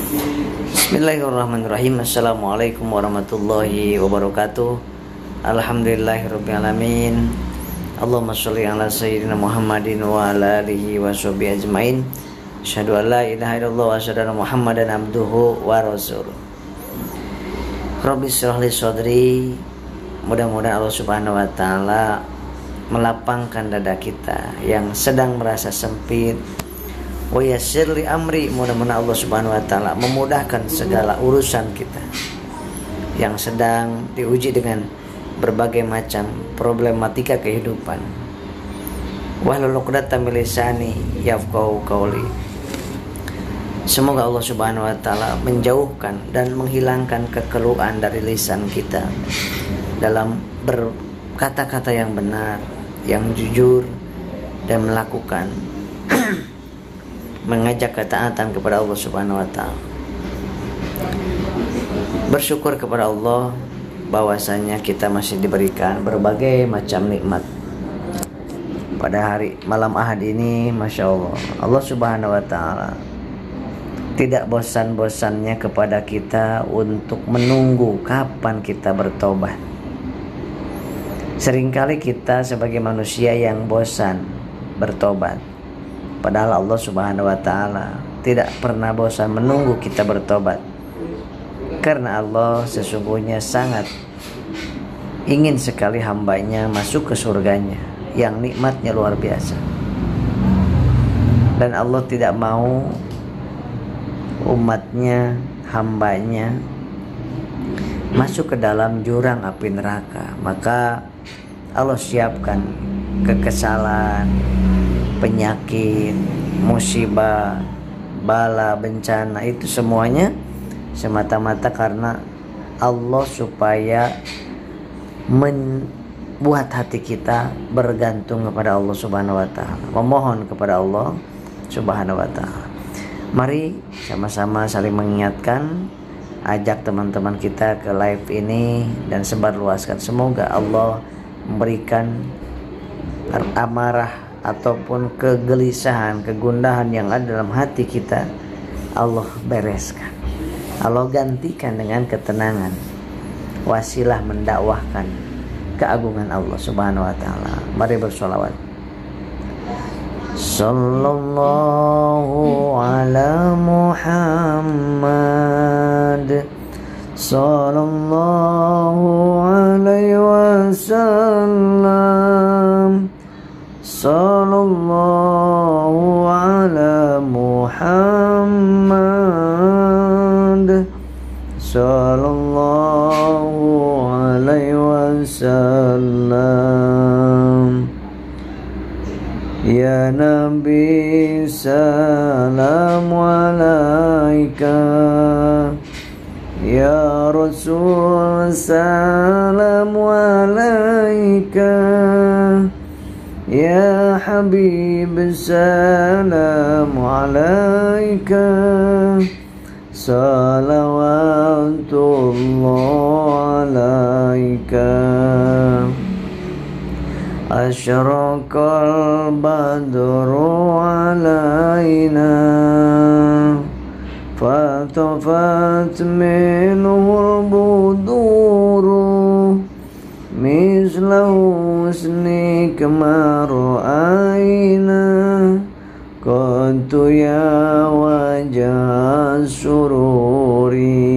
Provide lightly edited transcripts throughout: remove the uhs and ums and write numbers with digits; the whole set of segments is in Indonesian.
Bismillahirrahmanirrahim. Assalamualaikum warahmatullahi wabarakatuh. Alhamdulillahirrabbilalamin. Allahumma sholli ala sayyidina Muhammadin wa ala alihi wa sahbihi ajmain. Asyhadu an la ilaha illallah wa asyhadu anna Muhammadan abduhu wa rasuluh. Rabbi shrah li sadri. Mudah-mudahan Allah Subhanahu wa taala melapangkan dada kita yang sedang merasa sempit. Wa yassir li amri, mudah-mudahan Allah Subhanahu wa taala memudahkan segala urusan kita yang sedang diuji dengan berbagai macam problematika kehidupan. Wahlul 'uqdatam min lisani yafqahu qawli. Semoga Allah Subhanahu wa taala menjauhkan dan menghilangkan kekeluhan dari lisan kita dalam berkata-kata yang benar, yang jujur, dan melakukan mengajak ketaatan kepada Allah Subhanahu wa taala. Bersyukur kepada Allah bahwasanya kita masih diberikan berbagai macam nikmat. Pada hari malam Ahad ini, Masya Allah, Allah Subhanahu wa taala tidak bosan-bosannya kepada kita untuk menunggu kapan kita bertobat. Seringkali kita sebagai manusia yang bosan bertobat, padahal Allah Subhanahu wa taala tidak pernah bosan menunggu kita bertobat. Karena Allah sesungguhnya sangat ingin sekali hambanya masuk ke surganya yang nikmatnya luar biasa. Dan Allah tidak mau umatnya, hambanya masuk ke dalam jurang api neraka. Maka Allah siapkan kekesalan, penyakit, musibah, bala, bencana, itu semuanya semata-mata karena Allah supaya membuat hati kita bergantung kepada Allah Subhanahu wa taala, memohon kepada Allah Subhanahu wa taala. Mari sama-sama saling mengingatkan, ajak teman-teman kita ke live ini dan sebarluaskan. Semoga Allah memberikan amarah ataupun kegelisahan, kegundahan yang ada dalam hati kita, Allah bereskan, Allah gantikan dengan ketenangan, wasilah mendakwahkan keagungan Allah Subhanahu wa taala. Mari bersolawat. Sallallahu ala Muhammad, sallallahu alaihi wasallam, sallallahu ala Muhammad, sallallahu alaihi wasallam. Ya Nabi salam alaika, ya Rasul salam alaika, ya Habib salam alaika, salawatullah alaika. Asyraqal badru alaina, fatafat minhul buduru, misla husnik ma ra'ayna, qadtu ya wajah sururi.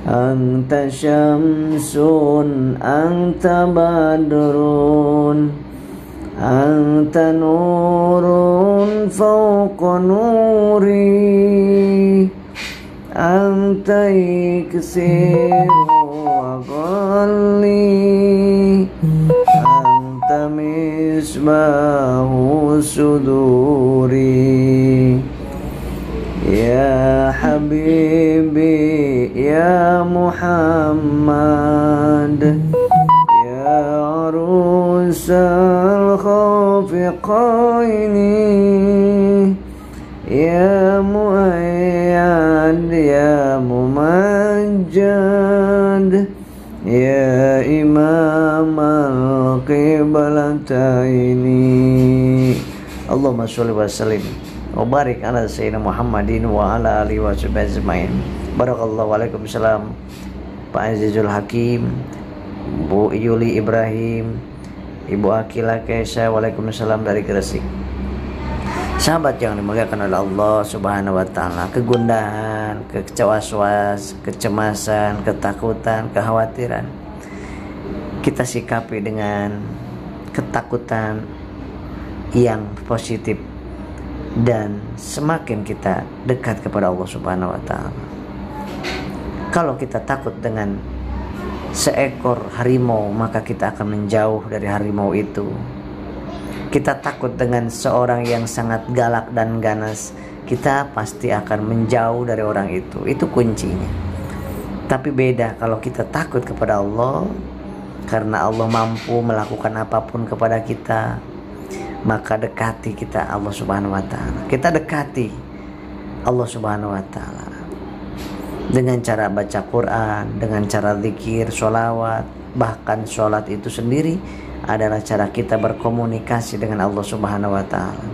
Anta syamsun, anta badrun, anta nurun fawqa nuri, anta iksiru wa qalli, anta misbahu suduri. Ya Habibi, ya Muhammad, ya arusal khafiqaini, ya muayyad, ya mumajjad, ya imam al-qiblataini. Allahumma sholli wa sallim wa barik ala sayyidina Muhammadin wa ala alihi washabihi ajmain. Barakallahu. Waalaikumsalam Pak Azizul Hakim, Bu Yuli Ibrahim, Ibu Akila Kesha. Waalaikumsalam dari Gresik. Sahabat yang dimuliakan oleh Allah Subhanahu wa taala, kegundahan, kecewaswas, kecemasan, ketakutan, kekhawatiran kita sikapi dengan ketakutan yang positif, dan semakin kita dekat kepada Allah Subhanahu wa taala. Kalau kita takut dengan seekor harimau, maka kita akan menjauh dari harimau itu. Kita takut dengan seorang yang sangat galak dan ganas, kita pasti akan menjauh dari orang itu. Itu kuncinya. Tapi beda kalau kita takut kepada Allah, karena Allah mampu melakukan apapun kepada kita, maka dekati kita Allah Subhanahu wa taala. Kita dekati Allah Subhanahu wa taala dengan cara baca Quran, dengan cara zikir, sholawat. Bahkan sholat itu sendiri adalah cara kita berkomunikasi dengan Allah Subhanahu wa taala.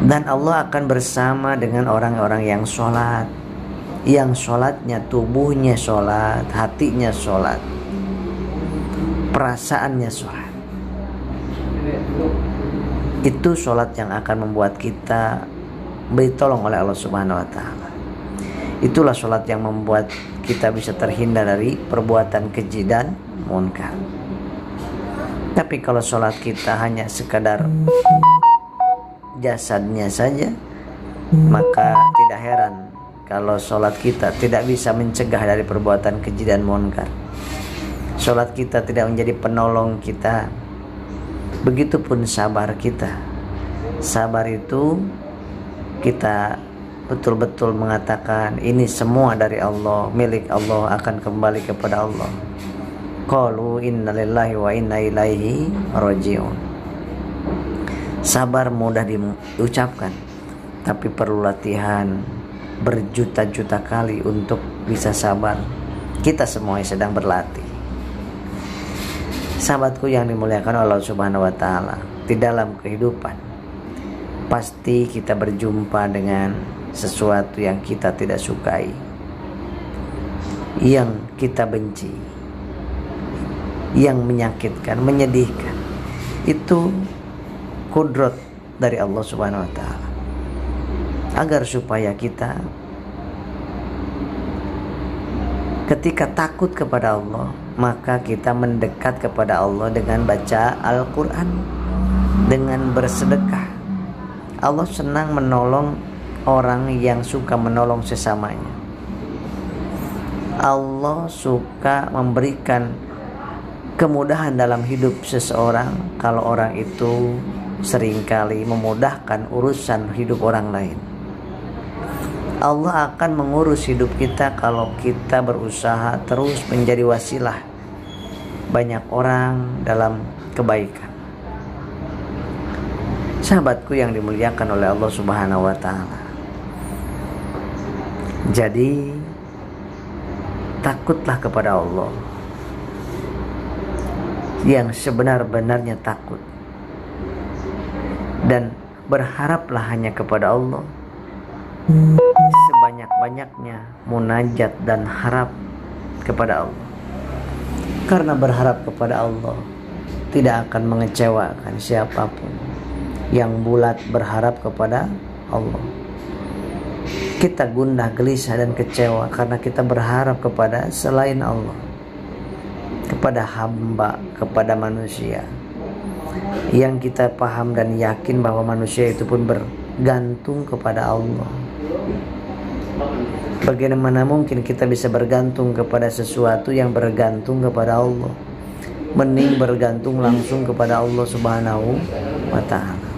Dan Allah akan bersama dengan orang-orang yang sholat, yang sholatnya tubuhnya sholat, hatinya sholat, perasaannya sholat. Itu sholat yang akan membuat kita ditolong oleh Allah Subhanahu wa taala. Itulah sholat yang membuat kita bisa terhindar dari perbuatan keji dan munkar. Tapi kalau sholat kita hanya sekadar jasadnya saja, maka tidak heran kalau sholat kita tidak bisa mencegah dari perbuatan keji dan munkar. Sholat kita tidak menjadi penolong kita. Begitupun sabar kita. Sabar itu kita betul-betul mengatakan ini semua dari Allah, milik Allah, akan kembali kepada Allah. Qalu inna lillahi wa inna ilaihi raji'un. Sabar mudah diucapkan, tapi perlu latihan berjuta-juta kali untuk bisa sabar. Kita semua sedang berlatih. Sahabatku yang dimuliakan Allah Subhanahu wa taala, di dalam kehidupan pasti kita berjumpa dengan sesuatu yang kita tidak sukai, yang kita benci, yang menyakitkan, menyedihkan. Itu kudrat dari Allah Subhanahu wa taala, agar supaya kita ketika takut kepada Allah, maka kita mendekat kepada Allah dengan baca Al-Quran, dengan bersedekah. Allah senang menolong orang yang suka menolong sesamanya. Allah suka memberikan kemudahan dalam hidup seseorang kalau orang itu seringkali memudahkan urusan hidup orang lain. Allah akan mengurus hidup kita kalau kita berusaha terus menjadi wasilah banyak orang dalam kebaikan. Sahabatku yang dimuliakan oleh Allah Subhanahu wa taala, jadi takutlah kepada Allah yang sebenar-benarnya takut, dan berharaplah hanya kepada Allah sebanyak-banyaknya munajat dan harap kepada Allah. Karena berharap kepada Allah tidak akan mengecewakan siapapun yang bulat berharap kepada Allah. Kita gundah, gelisah dan kecewa karena kita berharap kepada selain Allah, kepada hamba, kepada manusia, yang kita paham dan yakin bahwa manusia itu pun bergantung kepada Allah. Bagaimana mungkin kita bisa bergantung kepada sesuatu yang bergantung kepada Allah? Mending bergantung langsung kepada Allah Subhanahu wa ta'ala.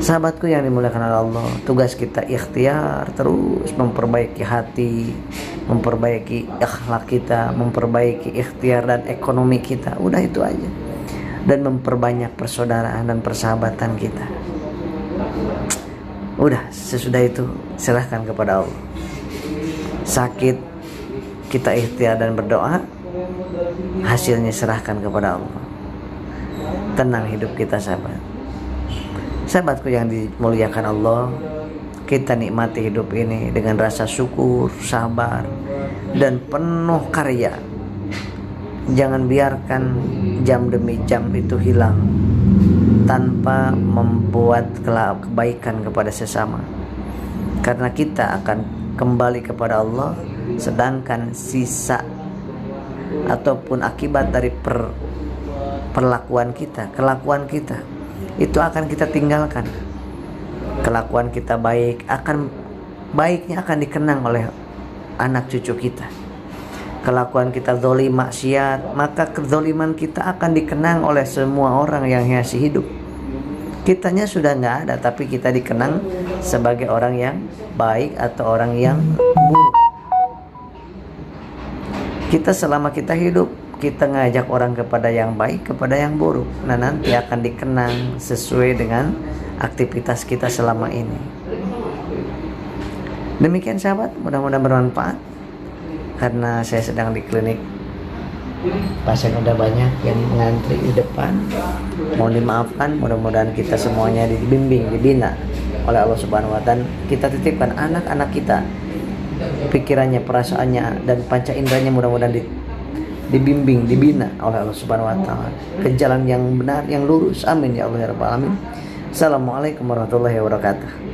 Sahabatku yang dimuliakan oleh Allah, tugas kita ikhtiar terus memperbaiki hati, memperbaiki akhlak kita, memperbaiki ikhtiar dan ekonomi kita. Udah itu aja. Dan memperbanyak persaudaraan dan persahabatan kita. Udah, sesudah itu serahkan kepada Allah. Sakit kita ikhtiar dan berdoa, hasilnya serahkan kepada Allah. Tenang hidup kita, sahabat. Sahabatku yang dimuliakan Allah, kita nikmati hidup ini dengan rasa syukur, sabar, dan penuh karya. Jangan biarkan jam demi jam itu hilang tanpa membuat kebaikan kepada sesama, karena kita akan kembali kepada Allah, sedangkan sisa ataupun akibat dari kelakuan kita itu akan kita tinggalkan. Kelakuan kita baiknya akan dikenang oleh anak cucu kita. Kelakuan kita zalim, maksiat, maka kezaliman kita akan dikenang oleh semua orang yang masih hidup. Kitanya sudah nggak ada, tapi kita dikenang sebagai orang yang baik atau orang yang buruk. Kita selama kita hidup, kita ngajak orang kepada yang baik, kepada yang buruk. Nah, nanti akan dikenang sesuai dengan aktivitas kita selama ini. Demikian sahabat, mudah-mudahan bermanfaat. Karena saya sedang di klinik, pasien udah banyak yang mengantri di depan. Mohon dimaafkan, mudah-mudahan kita semuanya dibimbing, dibina oleh Allah Subhanahu wa Ta'ala. Kita titipkan anak-anak kita, pikirannya, perasaannya, dan panca inderanya mudah-mudahan dibimbing, dibina oleh Allah Subhanahu wa Ta'ala ke jalan yang benar, yang lurus. Amin ya Allah ya Rabbal alamin. Assalamualaikum warahmatullahi wabarakatuh.